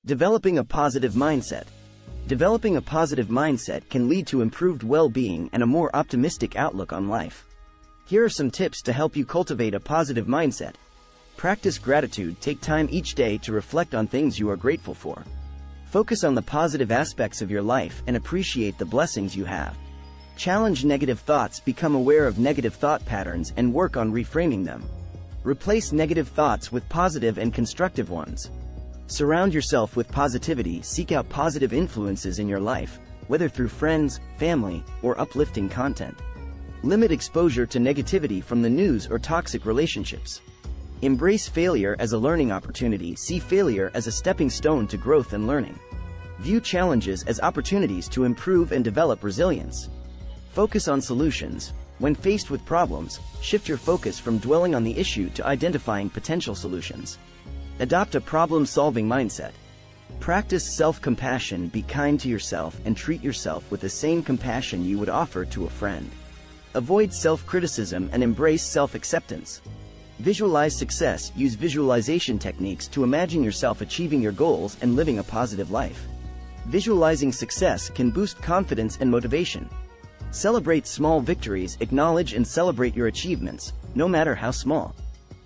Developing a positive mindset. Developing a positive mindset can lead to improved well-being and a more optimistic outlook on life. Here are some tips to help you cultivate a positive mindset. Practice gratitude. Take time each day to reflect on things you are grateful for. Focus on the positive aspects of your life and appreciate the blessings you have. Challenge negative thoughts. Become aware of negative thought patterns and work on reframing them. Replace negative thoughts with positive and constructive ones. Surround yourself with positivity. Seek out positive influences in your life, whether through friends, family, or uplifting content. Limit exposure to negativity from the news or toxic relationships. Embrace failure as a learning opportunity. See failure as a stepping stone to growth and learning. View challenges as opportunities to improve and develop resilience. Focus on solutions. When faced with problems, shift your focus from dwelling on the issue to identifying potential solutions. Adopt a problem-solving mindset. Practice self-compassion. Be kind to yourself and treat yourself with the same compassion you would offer to a friend. Avoid self-criticism and embrace self-acceptance. Visualize success. Use visualization techniques to imagine yourself achieving your goals and living a positive life. Visualizing success can boost confidence and motivation. Celebrate small victories. Acknowledge and celebrate your achievements, no matter how small.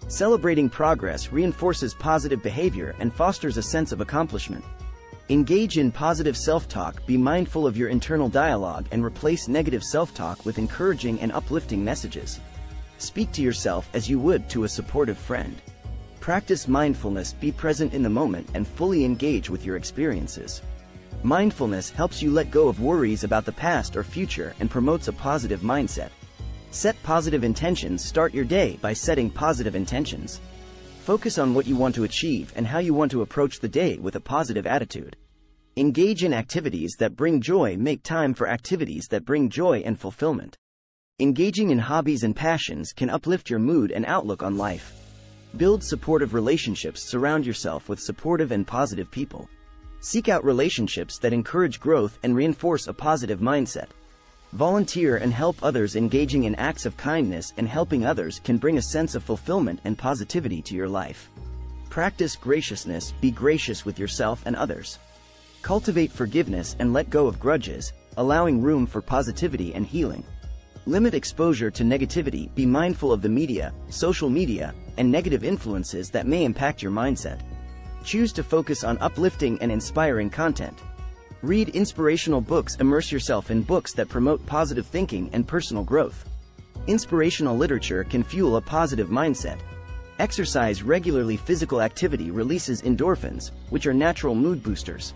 Celebrating progress reinforces positive behavior and fosters a sense of accomplishment. Engage in positive self-talk. Be mindful of your internal dialogue and replace negative self-talk with encouraging and uplifting messages. Speak to yourself as you would to a supportive friend. Practice mindfulness. Be present in the moment and fully engage with your experiences. Mindfulness helps you let go of worries about the past or future and promotes a positive mindset. Set positive intentions. Start your day by setting positive intentions. Focus on what you want to achieve and how you want to approach the day with a positive attitude. Engage in activities that bring joy. Make time for activities that bring joy and fulfillment. Engaging in hobbies and passions can uplift your mood and outlook on life. Build supportive relationships. Surround yourself with supportive and positive people. Seek out relationships that encourage growth and reinforce a positive mindset. Volunteer and help others. Engaging in acts of kindness and helping others can bring a sense of fulfillment and positivity to your life. Practice graciousness. Be gracious with yourself and others. Cultivate forgiveness and let go of grudges, allowing room for positivity and healing. Limit exposure to negativity. Be mindful of the media, social media, and negative influences that may impact your mindset. Choose to focus on uplifting and inspiring content. Read inspirational books. Immerse yourself in books that promote positive thinking and personal growth. Inspirational literature can fuel a positive mindset. Exercise regularly. Physical activity releases endorphins, which are natural mood boosters.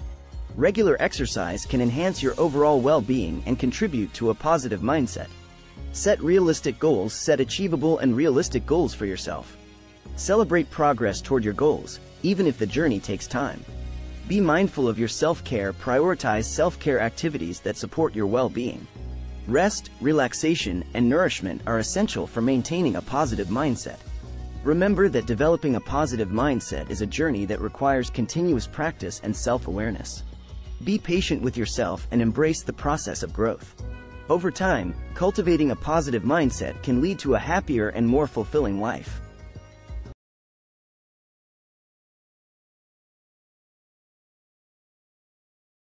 Regular exercise can enhance your overall well-being and contribute to a positive mindset. Set realistic goals. Set achievable and realistic goals for yourself. Celebrate progress toward your goals, even if the journey takes time. Be mindful of your self-care. Prioritize self-care activities that support your well-being. Rest, relaxation, and nourishment are essential for maintaining a positive mindset. Remember that developing a positive mindset is a journey that requires continuous practice and self-awareness. Be patient with yourself and embrace the process of growth. Over time, cultivating a positive mindset can lead to a happier and more fulfilling life.